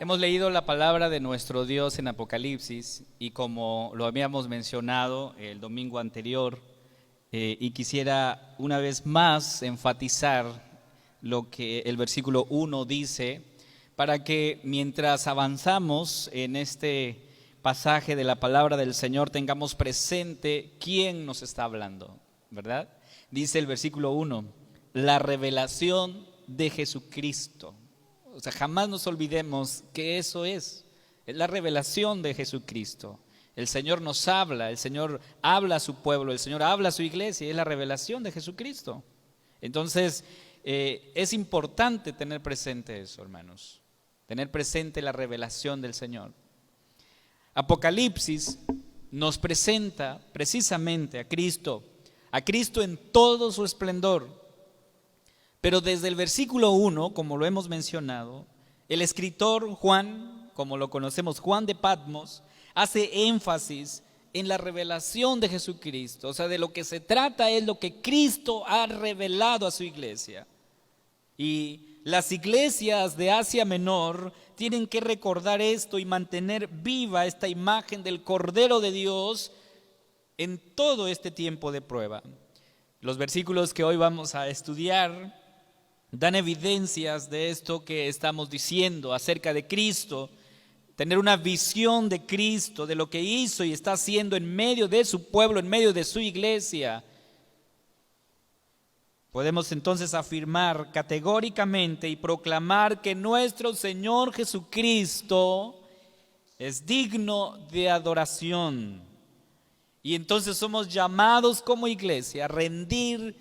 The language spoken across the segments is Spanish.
Hemos leído la palabra de nuestro Dios en Apocalipsis y como lo habíamos mencionado el domingo anterior, y quisiera una vez más enfatizar lo que el versículo 1 dice, para que mientras avanzamos en este pasaje de la palabra del Señor tengamos presente quién nos está hablando, ¿verdad? Dice el versículo 1, la revelación de Jesucristo. O sea, jamás nos olvidemos que eso es la revelación de Jesucristo. El Señor nos habla, el Señor habla a su pueblo, el Señor habla a su iglesia, es la revelación de Jesucristo. Entonces, es importante tener presente eso, hermanos, tener presente la revelación del Señor. Apocalipsis nos presenta precisamente a Cristo en todo su esplendor. Pero desde el versículo 1, como lo hemos mencionado, el escritor Juan, como lo conocemos, Juan de Patmos, hace énfasis en la revelación de Jesucristo. O sea, de lo que se trata es lo que Cristo ha revelado a su iglesia. Y las iglesias de Asia Menor tienen que recordar esto y mantener viva esta imagen del Cordero de Dios en todo este tiempo de prueba. Los versículos que hoy vamos a estudiar dan evidencias de esto que estamos diciendo acerca de Cristo, tener una visión de Cristo, de lo que hizo y está haciendo en medio de su pueblo, en medio de su iglesia. Podemos entonces afirmar categóricamente y proclamar que nuestro Señor Jesucristo es digno de adoración. Y entonces somos llamados como iglesia a rendir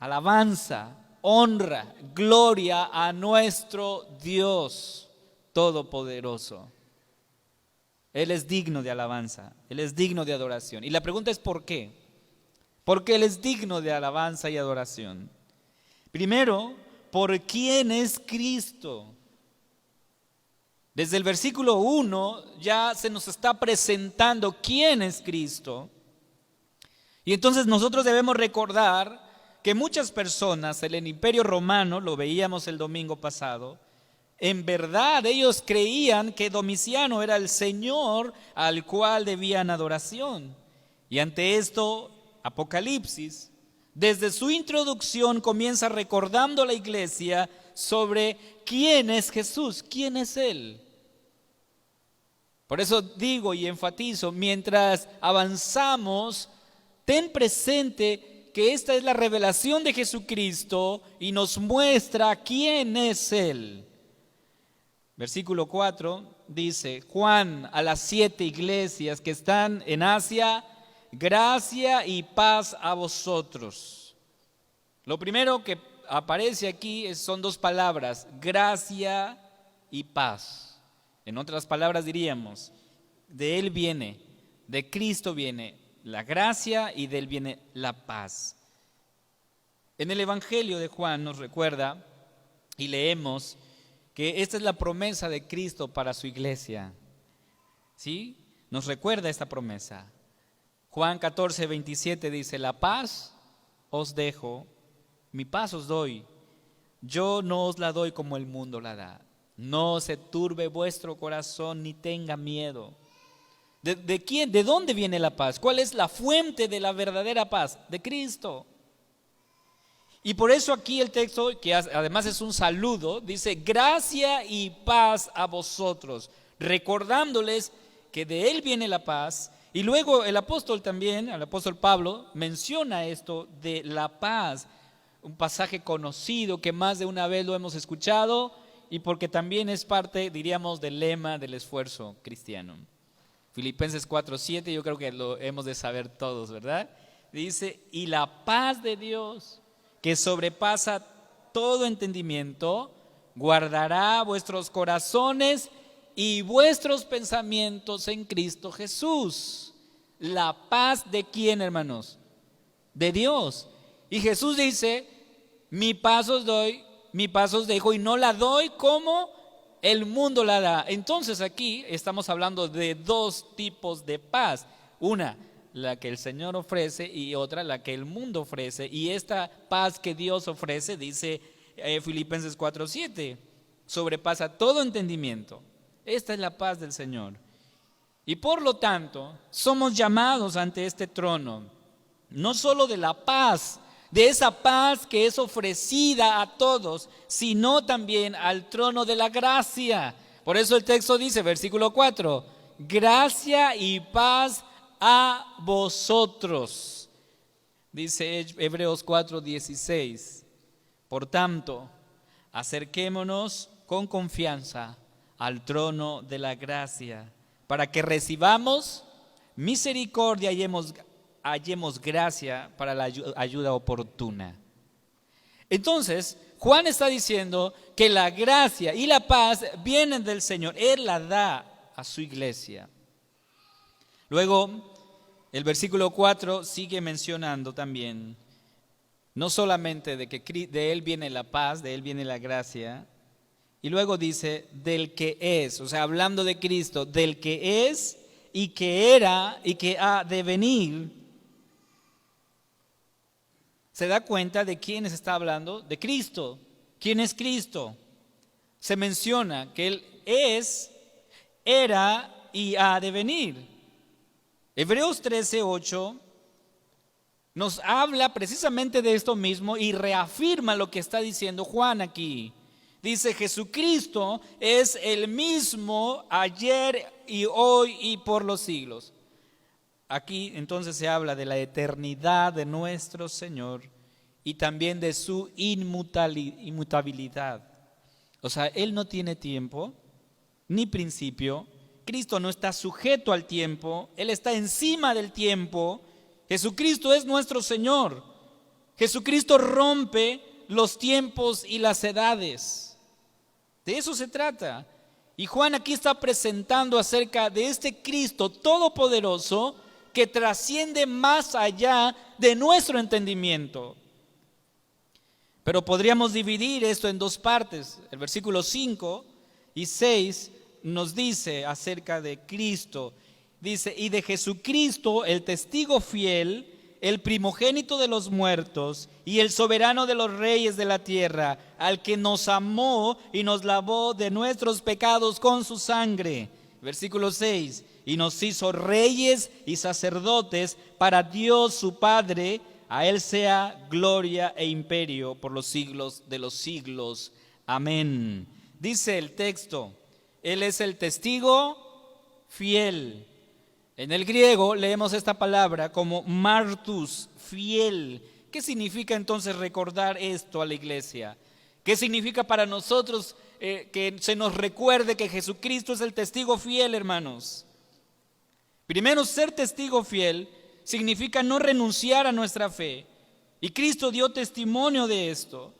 alabanza, honra, gloria a nuestro Dios Todopoderoso. Él es digno de alabanza, Él es digno de adoración. Y la pregunta es ¿por qué? Porque Él es digno de alabanza y adoración. Primero, ¿por quién es Cristo? Desde el versículo 1 ya se nos está presentando quién es Cristo. Y entonces nosotros debemos recordar que muchas personas en el Imperio Romano, lo veíamos el domingo pasado, en verdad ellos creían que Domiciano era el Señor al cual debían adoración. Y ante esto, Apocalipsis, desde su introducción comienza recordando a la iglesia sobre quién es Jesús, quién es Él. Por eso digo y enfatizo, mientras avanzamos, ten presente que esta es la revelación de Jesucristo y nos muestra quién es Él. Versículo 4 dice, Juan a las 7 iglesias que están en Asia, gracia y paz a vosotros. Lo primero que aparece aquí son dos palabras, gracia y paz. En otras palabras diríamos, de Él viene, de Cristo viene la gracia y de Él viene la paz. En el Evangelio de Juan nos recuerda y leemos que esta es la promesa de Cristo para su iglesia. ¿Sí? Nos recuerda esta promesa. Juan 14, 27 dice, la paz os dejo, mi paz os doy. Yo no os la doy como el mundo la da. No se turbe vuestro corazón ni tenga miedo. ¿De quién? ¿De dónde viene la paz? ¿Cuál es la fuente de la verdadera paz? De Cristo. Y por eso aquí el texto, que además es un saludo, dice gracia y paz a vosotros, recordándoles que de Él viene la paz. Y luego el apóstol también, el apóstol Pablo, menciona esto de la paz, un pasaje conocido que más de una vez lo hemos escuchado y porque también es parte, diríamos, del lema del esfuerzo cristiano. Filipenses 4:7, yo creo que lo hemos de saber todos, ¿verdad? Dice, y la paz de Dios, que sobrepasa todo entendimiento, guardará vuestros corazones y vuestros pensamientos en Cristo Jesús. La paz de ¿quién, hermanos? De Dios. Y Jesús dice, mi paz os doy, mi paz os dejo, y no la doy como el mundo la da. Entonces aquí estamos hablando de dos tipos de paz. Una, la que el Señor ofrece, y otra, la que el mundo ofrece. Y esta paz que Dios ofrece, dice Filipenses 4:7, sobrepasa todo entendimiento. Esta es la paz del Señor. Y por lo tanto, somos llamados ante este trono, no solo de la paz, de esa paz que es ofrecida a todos, sino también al trono de la gracia. Por eso el texto dice, versículo 4, gracia y paz a vosotros. Dice Hebreos 4:16. Por tanto, acerquémonos con confianza al trono de la gracia, para que recibamos misericordia y hallemos gracia para la ayuda oportuna. Entonces, Juan está diciendo que la gracia y la paz vienen del Señor. Él la da a su iglesia. Luego, el versículo 4 sigue mencionando también, no solamente de que de Él viene la paz, de Él viene la gracia, y luego dice, del que es, o sea, hablando de Cristo, del que es y que era y que ha de venir. ¿Se da cuenta de quién se está hablando? De Cristo. ¿Quién es Cristo? Se menciona que Él es, era y ha de venir. Hebreos 13:8 nos habla precisamente de esto mismo y reafirma lo que está diciendo Juan aquí. Dice, Jesucristo es el mismo ayer y hoy y por los siglos. Aquí entonces se habla de la eternidad de nuestro Señor y también de su inmutabilidad. O sea, Él no tiene tiempo ni principio. Cristo no está sujeto al tiempo, Él está encima del tiempo. Jesucristo es nuestro Señor. Jesucristo rompe los tiempos y las edades. De eso se trata. Y Juan aquí está presentando acerca de este Cristo todopoderoso que trasciende más allá de nuestro entendimiento. Pero podríamos dividir esto en dos partes. El versículo 5 y 6 nos dice acerca de Cristo. Dice, y de Jesucristo, el testigo fiel, el primogénito de los muertos y el soberano de los reyes de la tierra, al que nos amó y nos lavó de nuestros pecados con su sangre. Versículo 6, y nos hizo reyes y sacerdotes para Dios su Padre. A Él sea gloria e imperio por los siglos de los siglos. Amén. Dice el texto, Él es el testigo fiel. En el griego leemos esta palabra como martus, fiel. ¿Qué significa entonces recordar esto a la iglesia? ¿Qué significa para nosotros que se nos recuerde que Jesucristo es el testigo fiel, hermanos? Primero, ser testigo fiel significa no renunciar a nuestra fe. Y Cristo dio testimonio de esto,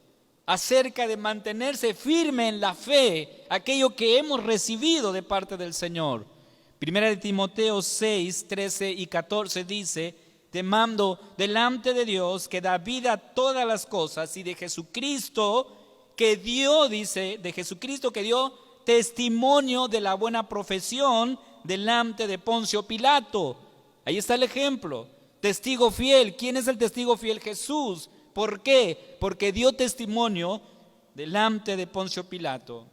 acerca de mantenerse firme en la fe, aquello que hemos recibido de parte del Señor. Primera de Timoteo 6, 13 y 14 dice, te mando delante de Dios que da vida a todas las cosas y de Jesucristo que dio, dice, de Jesucristo que dio testimonio de la buena profesión delante de Poncio Pilato. Ahí está el ejemplo, testigo fiel. ¿Quién es el testigo fiel? Jesús. ¿Por qué? Porque dio testimonio delante de Poncio Pilato.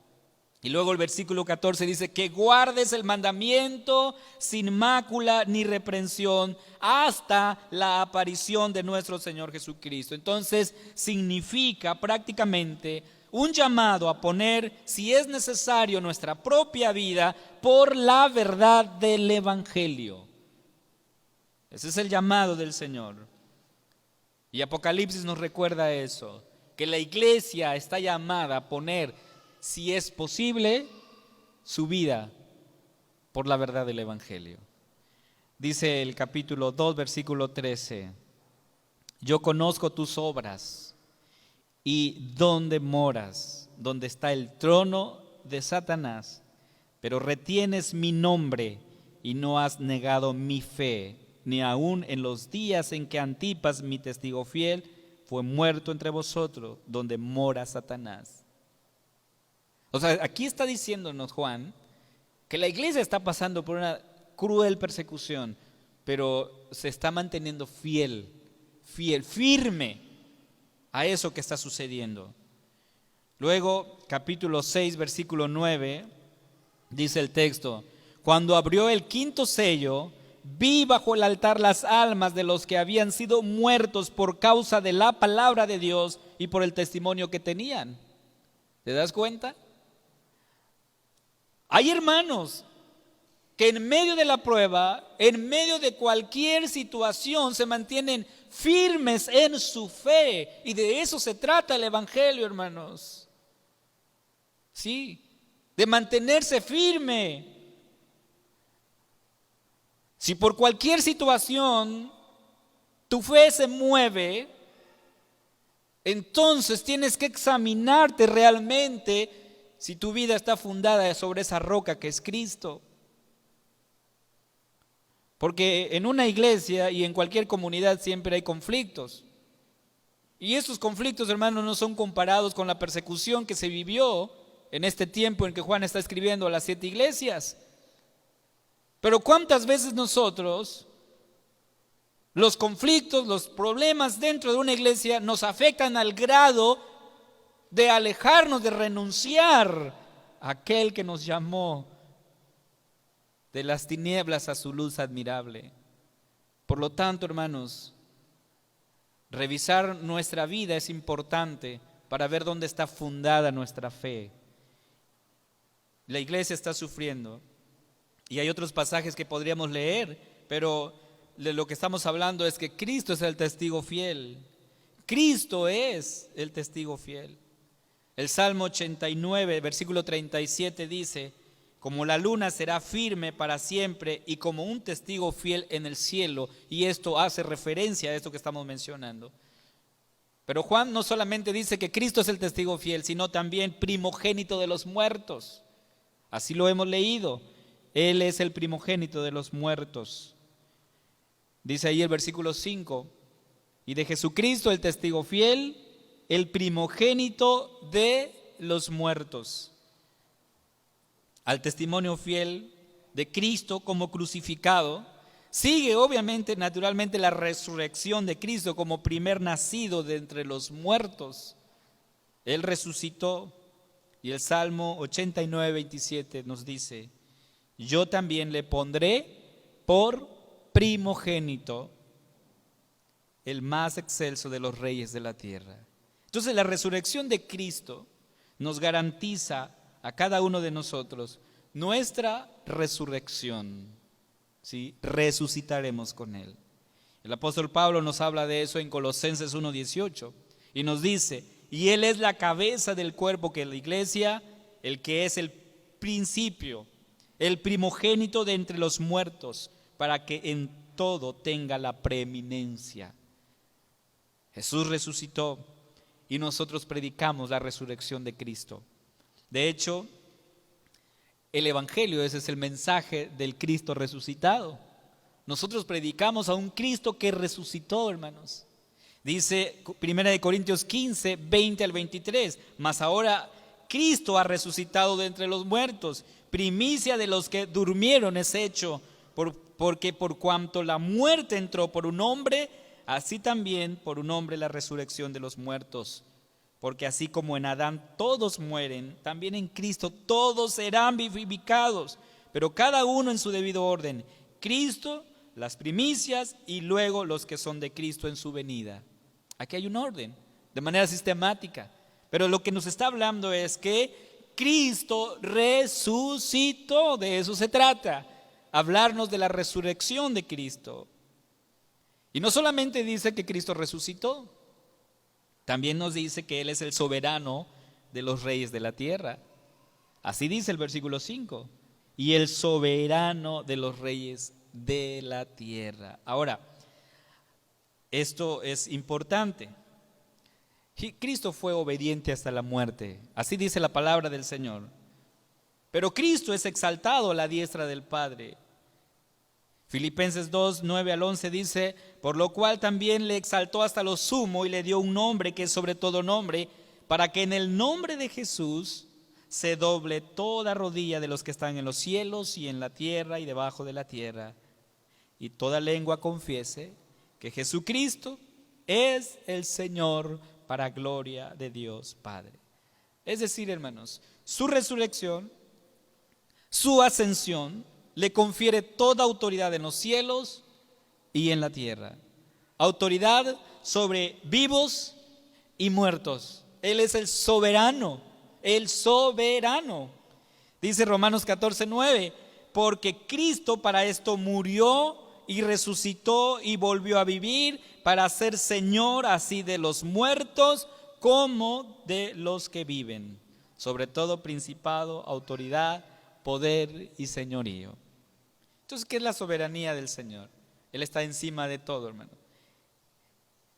Y luego el versículo 14 dice que guardes el mandamiento sin mácula ni reprensión hasta la aparición de nuestro Señor Jesucristo. Entonces significa prácticamente un llamado a poner, si es necesario, nuestra propia vida por la verdad del Evangelio. Ese es el llamado del Señor. Y Apocalipsis nos recuerda eso, que la iglesia está llamada a poner, si es posible, su vida por la verdad del Evangelio. Dice el capítulo 2, versículo 13, yo conozco tus obras y dónde moras, donde está el trono de Satanás, pero retienes mi nombre y no has negado mi fe, ni aun en los días en que Antipas, mi testigo fiel, fue muerto entre vosotros, donde mora Satanás. O sea, aquí está diciéndonos Juan que la iglesia está pasando por una cruel persecución, pero se está manteniendo fiel, firme a eso que está sucediendo. Luego, capítulo 6, versículo 9, dice el texto, cuando abrió el quinto sello, vi bajo el altar las almas de los que habían sido muertos por causa de la palabra de Dios y por el testimonio que tenían. ¿Te das cuenta? Hay hermanos que en medio de la prueba, en medio de cualquier situación, se mantienen firmes en su fe. Y de eso se trata el Evangelio, hermanos. Sí, de mantenerse firme. Si por cualquier situación tu fe se mueve, entonces tienes que examinarte realmente si tu vida está fundada sobre esa roca que es Cristo. Porque en una iglesia y en cualquier comunidad siempre hay conflictos. Y esos conflictos, hermanos, no son comparados con la persecución que se vivió en este tiempo en que Juan está escribiendo a las 7 iglesias. Pero ¿cuántas veces nosotros, los conflictos, los problemas dentro de una iglesia nos afectan al grado de alejarnos, de renunciar a aquel que nos llamó de las tinieblas a su luz admirable? Por lo tanto, hermanos, revisar nuestra vida es importante para ver dónde está fundada nuestra fe. La iglesia está sufriendo. Y hay otros pasajes que podríamos leer, pero de lo que estamos hablando es que Cristo es el testigo fiel. Cristo es el testigo fiel. El Salmo 89, versículo 37 dice, como la luna será firme para siempre y como un testigo fiel en el cielo. Y esto hace referencia a esto que estamos mencionando. Pero Juan no solamente dice que Cristo es el testigo fiel, sino también primogénito de los muertos. Así lo hemos leído. Él es el primogénito de los muertos. Dice ahí el versículo 5, y de Jesucristo el testigo fiel, el primogénito de los muertos. Al testimonio fiel de Cristo como crucificado, sigue obviamente, naturalmente, la resurrección de Cristo como primer nacido de entre los muertos. Él resucitó y el Salmo 89, 27 nos dice, yo también le pondré por primogénito, el más excelso de los reyes de la tierra. Entonces la resurrección de Cristo nos garantiza a cada uno de nosotros nuestra resurrección, ¿sí? Resucitaremos con Él. El apóstol Pablo nos habla de eso en Colosenses 1:18 y nos dice, y Él es la cabeza del cuerpo que es la iglesia, el que es el principio, el primogénito de entre los muertos, para que en todo tenga la preeminencia. Jesús resucitó y nosotros predicamos la resurrección de Cristo. De hecho, el Evangelio, ese es el mensaje del Cristo resucitado. Nosotros predicamos a un Cristo que resucitó, hermanos. Dice 1 Corintios 15, 20 al 23, mas ahora Cristo ha resucitado de entre los muertos, primicia de los que durmieron es hecho, porque por cuanto la muerte entró por un hombre, así también por un hombre la resurrección de los muertos. Porque así como en Adán todos mueren, también en Cristo todos serán vivificados, pero cada uno en su debido orden. Cristo, las primicias y luego los que son de Cristo en su venida. Aquí hay un orden, de manera sistemática. Pero lo que nos está hablando es que Cristo resucitó, de eso se trata, hablarnos de la resurrección de Cristo. Y no solamente dice que Cristo resucitó, también nos dice que Él es el soberano de los reyes de la tierra. Así dice el versículo 5, y el soberano de los reyes de la tierra. Ahora, esto es importante. Cristo fue obediente hasta la muerte, así dice la palabra del Señor. Pero Cristo es exaltado a la diestra del Padre. Filipenses 2, 9 al 11 dice, por lo cual también le exaltó hasta lo sumo y le dio un nombre que es sobre todo nombre, para que en el nombre de Jesús se doble toda rodilla de los que están en los cielos y en la tierra y debajo de la tierra, y toda lengua confiese que Jesucristo es el Señor, para gloria de Dios Padre. Es decir, hermanos, su resurrección su ascensión le confiere toda autoridad en los cielos y en la tierra. Autoridad sobre vivos y muertos. Él es el soberano, el soberano. Dice Romanos 14:9, porque Cristo para esto murió y resucitó y volvió a vivir para ser Señor así de los muertos como de los que viven, sobre todo principado, autoridad, poder y señorío. Entonces, ¿qué es la soberanía del Señor? Él está encima de todo, hermano.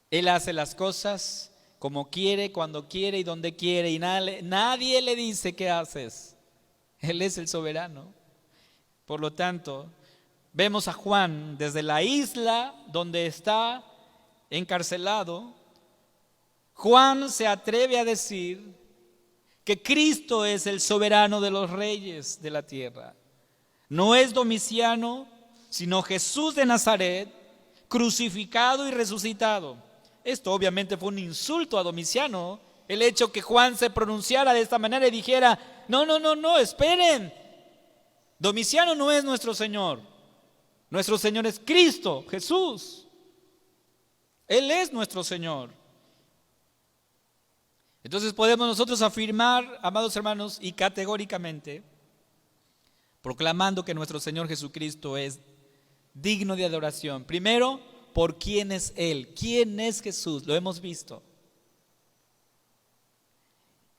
Él hace las cosas como quiere, cuando quiere y donde quiere, y nadie le dice qué haces. Él es el soberano. Por lo tanto, vemos a Juan desde la isla donde está encarcelado. Juan se atreve a decir que Cristo es el soberano de los reyes de la tierra. No es Domiciano, sino Jesús de Nazaret, crucificado y resucitado. Esto obviamente fue un insulto a Domiciano, el hecho que Juan se pronunciara de esta manera y dijera, no, esperen. Domiciano no es nuestro Señor. Nuestro Señor es Cristo, Jesús. Él es nuestro Señor. Entonces podemos nosotros afirmar, amados hermanos, y categóricamente, proclamando que nuestro Señor Jesucristo es digno de adoración. Primero, por quién es Él, quién es Jesús, lo hemos visto.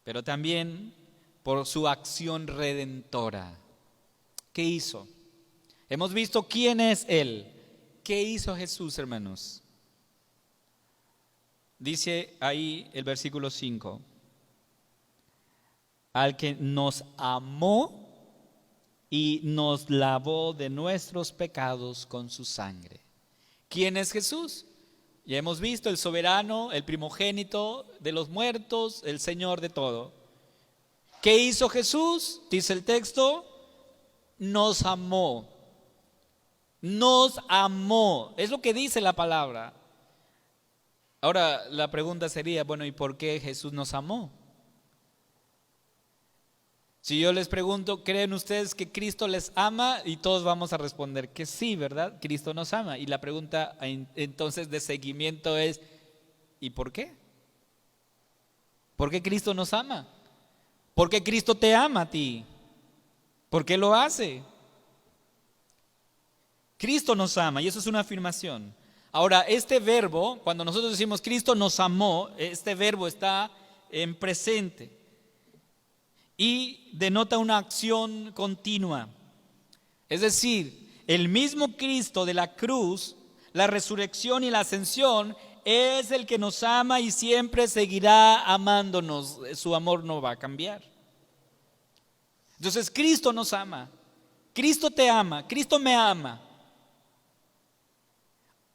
Pero también por su acción redentora. ¿Qué hizo? Hemos visto quién es Él. ¿Qué hizo Jesús, hermanos? Dice ahí el versículo 5, al que nos amó y nos lavó de nuestros pecados con su sangre. ¿Quién es Jesús? Ya hemos visto, el soberano, el primogénito de los muertos, el Señor de todo. ¿Qué hizo Jesús? Dice el texto, nos amó. Nos amó, es lo que dice la palabra. Ahora la pregunta sería, bueno, ¿y por qué Jesús nos amó? Si yo les pregunto, ¿creen ustedes que Cristo les ama? Y todos vamos a responder que sí, ¿verdad? Cristo nos ama. Y la pregunta entonces de seguimiento es, ¿y por qué? ¿Por qué Cristo nos ama? ¿Por qué Cristo te ama a ti? ¿Por qué lo hace? Cristo nos ama y eso es una afirmación. Ahora, este verbo, cuando nosotros decimos Cristo nos amó, este verbo está en presente y denota una acción continua. Es decir, el mismo Cristo de la cruz, la resurrección y la ascensión es el que nos ama y siempre seguirá amándonos. Su amor no va a cambiar. Entonces, Cristo nos ama, Cristo te ama, Cristo me ama.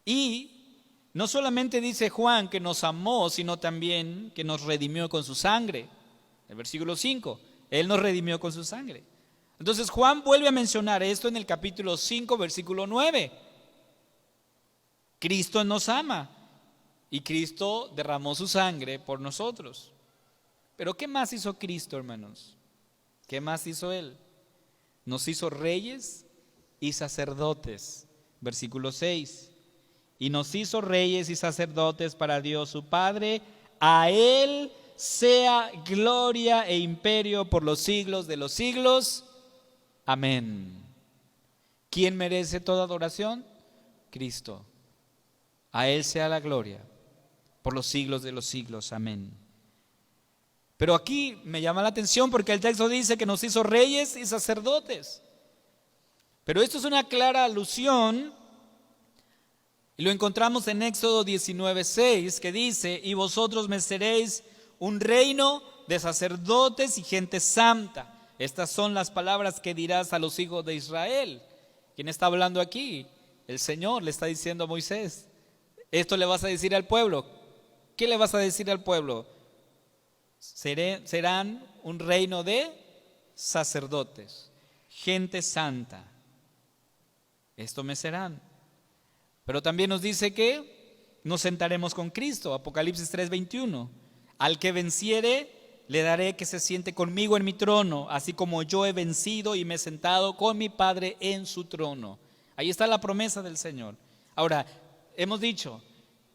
Y no solamente dice Juan que nos amó, sino también que nos redimió con su sangre. El versículo 5, Él nos redimió con su sangre. Entonces Juan vuelve a mencionar esto en el capítulo 5, versículo 9. Cristo nos ama y Cristo derramó su sangre por nosotros. Pero ¿qué más hizo Cristo, hermanos? ¿Qué más hizo Él? Nos hizo reyes y sacerdotes. Versículo 6. Y nos hizo reyes y sacerdotes para Dios su Padre. A Él sea gloria e imperio por los siglos de los siglos. Amén. ¿Quién merece toda adoración? Cristo. A Él sea la gloria por los siglos de los siglos. Amén. Pero aquí me llama la atención porque el texto dice que nos hizo reyes y sacerdotes. Pero esto es una clara alusión. Y lo encontramos en Éxodo 19:6, que dice, y vosotros me seréis un reino de sacerdotes y gente santa. Estas son las palabras que dirás a los hijos de Israel. ¿Quién está hablando aquí? El Señor le está diciendo a Moisés. Esto le vas a decir al pueblo. ¿Qué le vas a decir al pueblo? Serán un reino de sacerdotes, gente santa. Esto me serán. Pero también nos dice que nos sentaremos con Cristo, Apocalipsis 3:21. Al que venciere, le daré que se siente conmigo en mi trono, así como yo he vencido y me he sentado con mi Padre en su trono. Ahí está la promesa del Señor. Ahora, hemos dicho,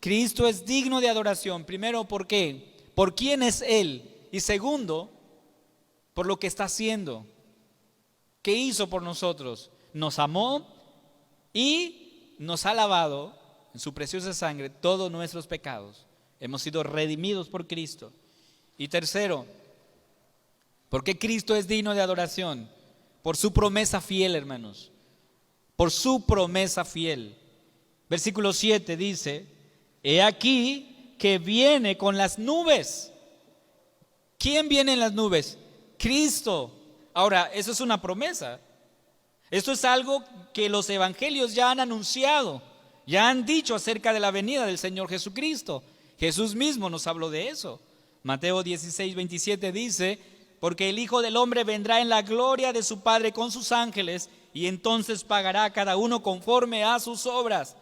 Cristo es digno de adoración. Primero, ¿por qué? ¿Por quién es Él? Y segundo, por lo que está haciendo. ¿Qué hizo por nosotros? Nos amó y nos ha lavado en su preciosa sangre todos nuestros pecados. Hemos sido redimidos por Cristo. Y tercero, ¿por qué Cristo es digno de adoración? Por su promesa fiel, hermanos. Por su promesa fiel. Versículo 7 dice, he aquí que viene con las nubes. ¿Quién viene en las nubes? Cristo. Ahora, eso es una promesa. Esto es algo que los evangelios ya han anunciado, ya han dicho acerca de la venida del Señor Jesucristo. Jesús mismo nos habló de eso. Mateo 16, 27 dice, porque el Hijo del Hombre vendrá en la gloria de su Padre con sus ángeles y entonces pagará a cada uno conforme a sus obras.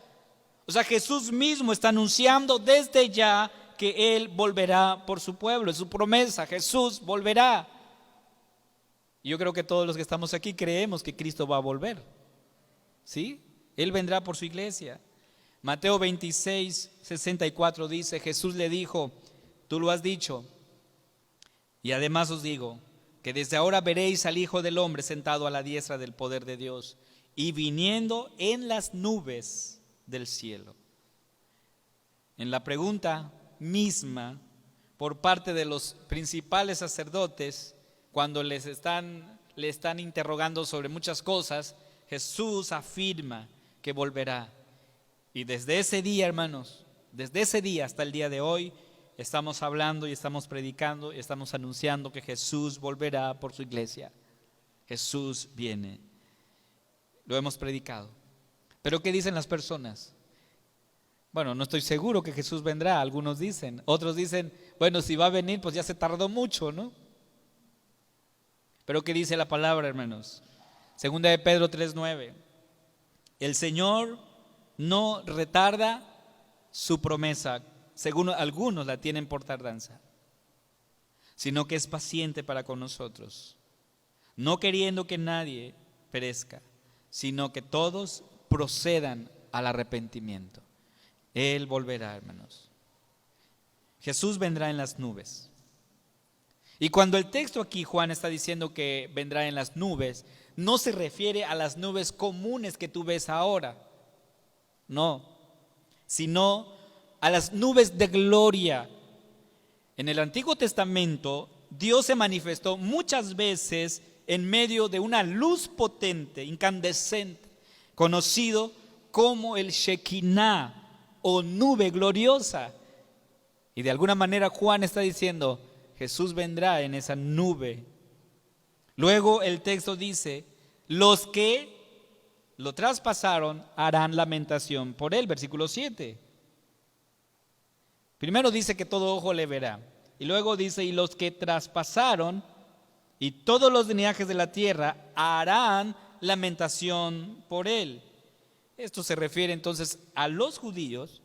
O sea, Jesús mismo está anunciando desde ya que Él volverá por su pueblo. Es su promesa, Jesús volverá. Yo creo que todos los que estamos aquí creemos que Cristo va a volver. ¿Sí? Él vendrá por su iglesia. Mateo 26, 64 dice, Jesús le dijo, tú lo has dicho, y además os digo, que desde ahora veréis al Hijo del Hombre sentado a la diestra del poder de Dios, y viniendo en las nubes del cielo. En la pregunta misma, por parte de los principales sacerdotes, cuando le están interrogando sobre muchas cosas, Jesús afirma que volverá. Y desde ese día, hermanos, desde ese día hasta el día de hoy, estamos hablando y estamos predicando y estamos anunciando que Jesús volverá por su iglesia. Jesús viene. Lo hemos predicado. Pero ¿qué dicen las personas? Bueno, no estoy seguro que Jesús vendrá, algunos dicen. Otros dicen, bueno, si va a venir, pues ya se tardó mucho, ¿no? Pero ¿qué dice la palabra, hermanos? Segunda de Pedro 3:9. El Señor no retarda su promesa, según algunos la tienen por tardanza, sino que es paciente para con nosotros, no queriendo que nadie perezca, sino que todos procedan al arrepentimiento. Él volverá, hermanos. Jesús vendrá en las nubes. Y cuando el texto aquí, Juan está diciendo que vendrá en las nubes, no se refiere a las nubes comunes que tú ves ahora, no, sino a las nubes de gloria. En el Antiguo Testamento, Dios se manifestó muchas veces en medio de una luz potente, incandescente, conocido como el Shekinah o nube gloriosa. Y de alguna manera Juan está diciendo, Jesús vendrá en esa nube. Luego el texto dice, los que lo traspasaron harán lamentación por él, versículo 7. Primero dice que todo ojo le verá. Y luego dice, y los que traspasaron y todos los linajes de la tierra harán lamentación por él. Esto se refiere entonces a los judíos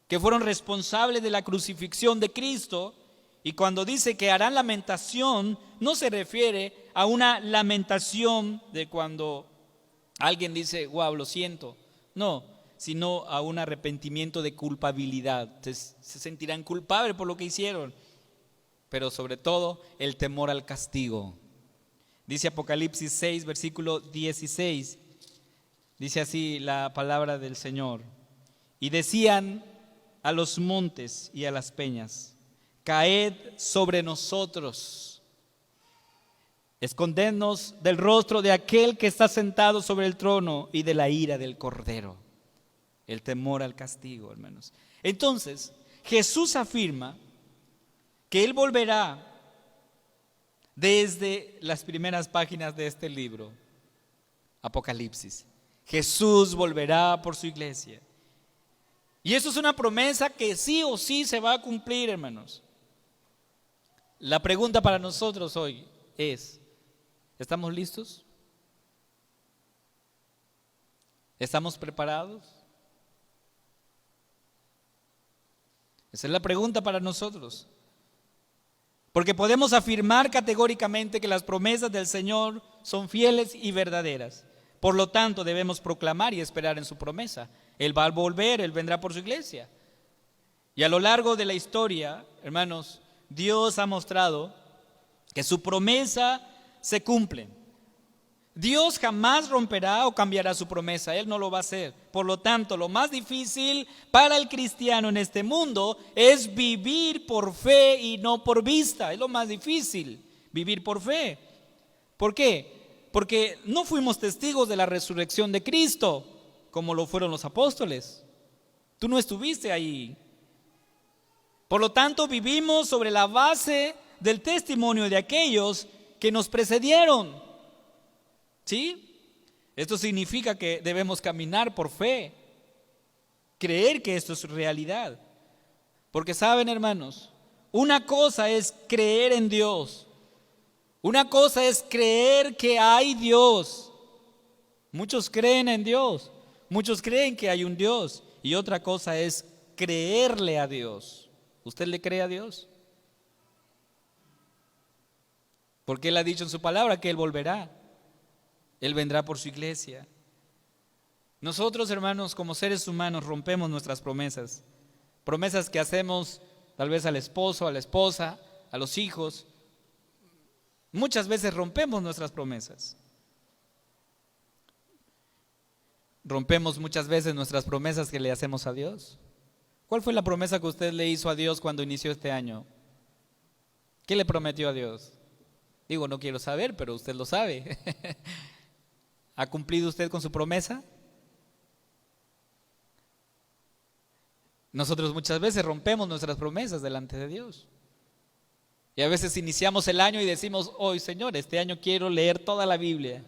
que fueron responsables de la crucifixión de Cristo. Y cuando dice que harán lamentación, no se refiere a una lamentación de cuando alguien dice, wow, lo siento. No, sino a un arrepentimiento de culpabilidad. Se sentirán culpables por lo que hicieron, pero sobre todo el temor al castigo. Dice Apocalipsis 6, versículo 16, dice así la palabra del Señor. Y decían a los montes y a las peñas, caed sobre nosotros, escondednos del rostro de aquel que está sentado sobre el trono y de la ira del Cordero. El temor al castigo, hermanos. Entonces, Jesús afirma que Él volverá desde las primeras páginas de este libro, Apocalipsis. Jesús volverá por su iglesia. Y eso es una promesa que sí o sí se va a cumplir, hermanos. La pregunta para nosotros hoy es, ¿estamos listos? ¿Estamos preparados? Esa es la pregunta para nosotros. Porque podemos afirmar categóricamente que las promesas del Señor son fieles y verdaderas. Por lo tanto, debemos proclamar y esperar en su promesa. Él va a volver, Él vendrá por su iglesia. Y a lo largo de la historia, hermanos, Dios ha mostrado que su promesa se cumple. Dios jamás romperá o cambiará su promesa, Él no lo va a hacer. Por lo tanto, lo más difícil para el cristiano en este mundo es vivir por fe y no por vista. Es lo más difícil, vivir por fe. ¿Por qué? Porque no fuimos testigos de la resurrección de Cristo, como lo fueron los apóstoles. Tú no estuviste ahí. Por lo tanto, vivimos sobre la base del testimonio de aquellos que nos precedieron. ¿Sí? Esto significa que debemos caminar por fe, creer que esto es realidad. Porque saben, hermanos, una cosa es creer en Dios, una cosa es creer que hay Dios. Muchos creen en Dios, muchos creen que hay un Dios, y otra cosa es creerle a Dios. ¿Usted le cree a Dios? Porque Él ha dicho en su palabra que Él volverá. Él vendrá por su iglesia. Nosotros, hermanos, como seres humanos, rompemos nuestras promesas. Promesas que hacemos tal vez al esposo, a la esposa, a los hijos. Muchas veces rompemos nuestras promesas. Rompemos muchas veces nuestras promesas que le hacemos a Dios. ¿Cuál fue la promesa que usted le hizo a Dios cuando inició este año? ¿Qué le prometió a Dios? Digo, no quiero saber, pero usted lo sabe. ¿Ha cumplido usted con su promesa? Nosotros muchas veces rompemos nuestras promesas delante de Dios. Y a veces iniciamos el año y decimos, hoy Señor, este año quiero leer toda la Biblia.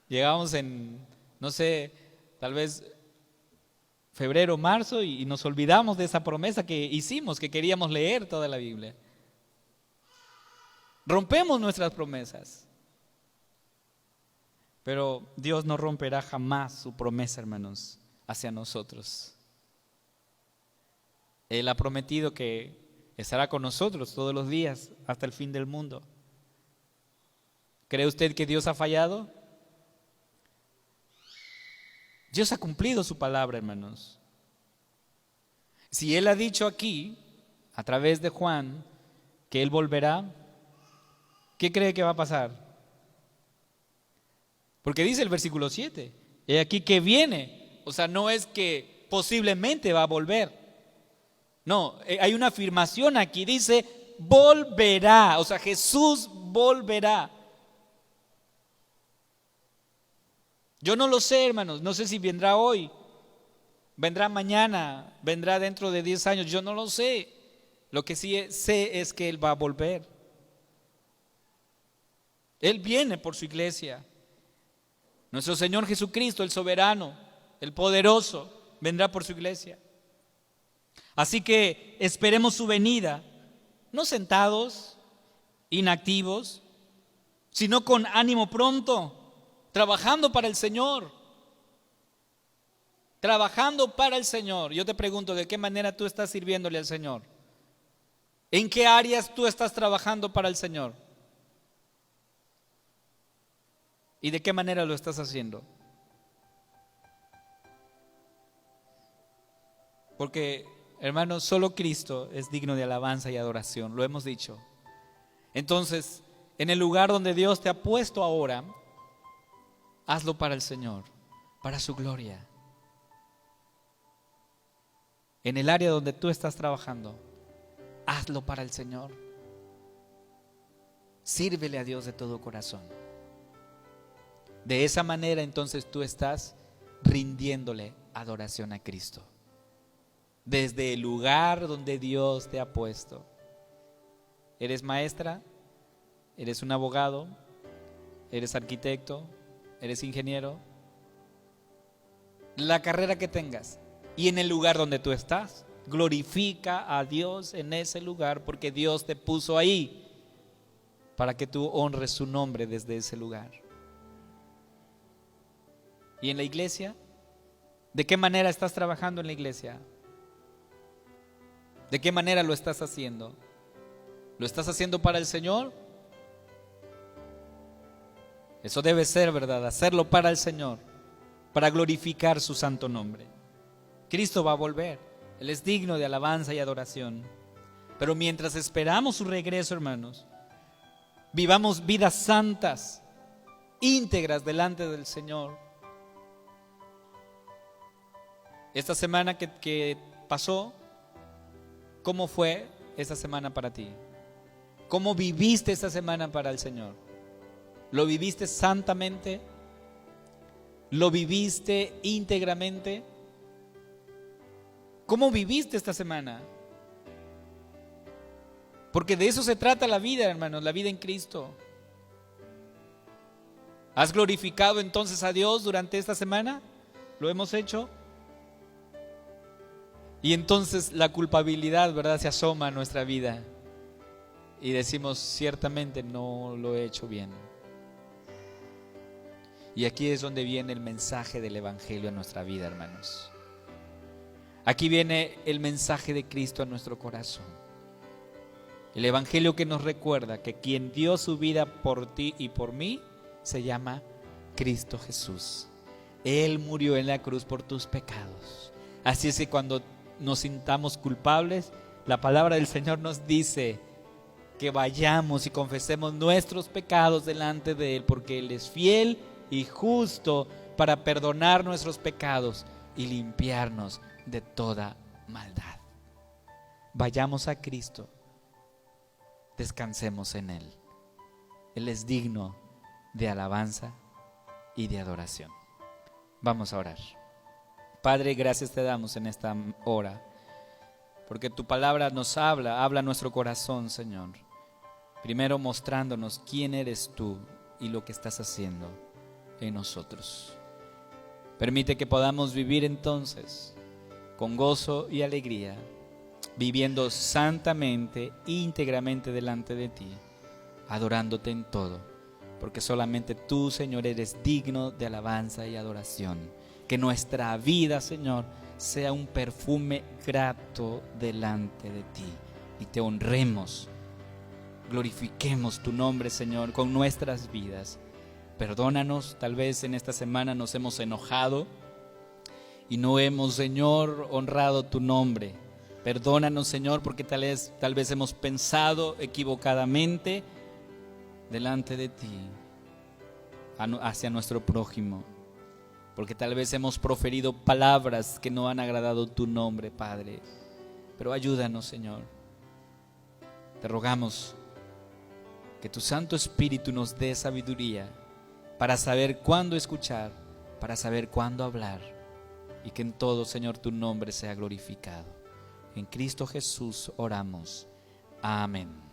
Llegamos en, no sé, tal vez febrero, marzo y nos olvidamos de esa promesa que hicimos, que queríamos leer toda la Biblia. Rompemos nuestras promesas. Pero Dios no romperá jamás su promesa, hermanos, hacia nosotros. Él ha prometido que estará con nosotros todos los días hasta el fin del mundo. ¿Cree usted que Dios ha fallado? Dios ha cumplido su palabra, hermanos. Si Él ha dicho aquí, a través de Juan, que Él volverá, ¿qué cree que va a pasar? Porque dice el versículo 7, he aquí que viene, o sea, no es que posiblemente va a volver. No, hay una afirmación aquí, dice volverá, o sea, Jesús volverá. Yo no lo sé, hermanos, no sé si vendrá hoy, vendrá mañana, vendrá dentro de 10 años, yo no lo sé. Lo que sí sé es que Él va a volver. Él viene por su iglesia. Nuestro Señor Jesucristo, el soberano, el poderoso, vendrá por su iglesia. Así que esperemos su venida, no sentados, inactivos, sino con ánimo pronto, trabajando para el Señor. Trabajando para el Señor. Yo te pregunto, ¿de qué manera tú estás sirviéndole al Señor? ¿En qué áreas tú estás trabajando para el Señor? ¿Y de qué manera lo estás haciendo? Porque, hermanos, solo Cristo es digno de alabanza y adoración, lo hemos dicho. Entonces, en el lugar donde Dios te ha puesto ahora, hazlo para el Señor, para su gloria. En el área donde tú estás trabajando, hazlo para el Señor. Sírvele a Dios de todo corazón. De esa manera entonces tú estás rindiéndole adoración a Cristo. Desde el lugar donde Dios te ha puesto. ¿Eres maestra? ¿Eres un abogado? ¿Eres arquitecto? ¿Eres ingeniero? La carrera que tengas. Y en el lugar donde tú estás, glorifica a Dios en ese lugar, porque Dios te puso ahí para que tú honres su nombre desde ese lugar. ¿Y en la iglesia? ¿De qué manera estás trabajando en la iglesia? ¿De qué manera lo estás haciendo? ¿Lo estás haciendo para el Señor? Eso debe ser, ¿verdad? Hacerlo para el Señor, para glorificar su santo nombre. Cristo va a volver. Él es digno de alabanza y adoración. Pero mientras esperamos su regreso, hermanos, vivamos vidas santas, íntegras delante del Señor. Esta semana que pasó, ¿cómo fue esta semana para ti? ¿Cómo viviste esta semana para el Señor? ¿Lo viviste santamente? ¿Lo viviste íntegramente? ¿Cómo viviste esta semana? Porque de eso se trata la vida, hermanos, la vida en Cristo. ¿Has glorificado entonces a Dios durante esta semana? ¿Lo hemos hecho? Y entonces la culpabilidad, ¿verdad?, se asoma a nuestra vida y decimos, ciertamente no lo he hecho bien. Y aquí es donde viene el mensaje del Evangelio a nuestra vida, hermanos. Aquí viene el mensaje de Cristo a nuestro corazón. El Evangelio que nos recuerda que quien dio su vida por ti y por mí se llama Cristo Jesús. Él murió en la cruz por tus pecados. Así es que cuando nos sintamos culpables, la palabra del Señor nos dice que vayamos y confesemos nuestros pecados delante de Él, porque Él es fiel y justo para perdonar nuestros pecados y limpiarnos de toda maldad. Vayamos a Cristo, descansemos en Él. Él es digno de alabanza y de adoración. Vamos a orar. Padre, gracias te damos en esta hora, porque tu palabra nos habla a nuestro corazón, Señor. Primero mostrándonos quién eres tú y lo que estás haciendo en nosotros. Permite que podamos vivir entonces con gozo y alegría, viviendo santamente, íntegramente delante de ti, adorándote en todo, porque solamente tú, Señor, eres digno de alabanza y adoración. Que nuestra vida, Señor, sea un perfume grato delante de ti y te honremos, glorifiquemos tu nombre, Señor, con nuestras vidas. Perdónanos, tal vez en esta semana nos hemos enojado y no hemos, Señor, honrado tu nombre. Perdónanos, Señor, porque tal vez hemos pensado equivocadamente delante de ti, hacia nuestro prójimo, porque tal vez hemos proferido palabras que no han agradado tu nombre, Padre. Pero ayúdanos, Señor. Te rogamos que tu Santo Espíritu nos dé sabiduría para saber cuándo escuchar, para saber cuándo hablar, y que en todo, Señor, tu nombre sea glorificado. En Cristo Jesús oramos. Amén.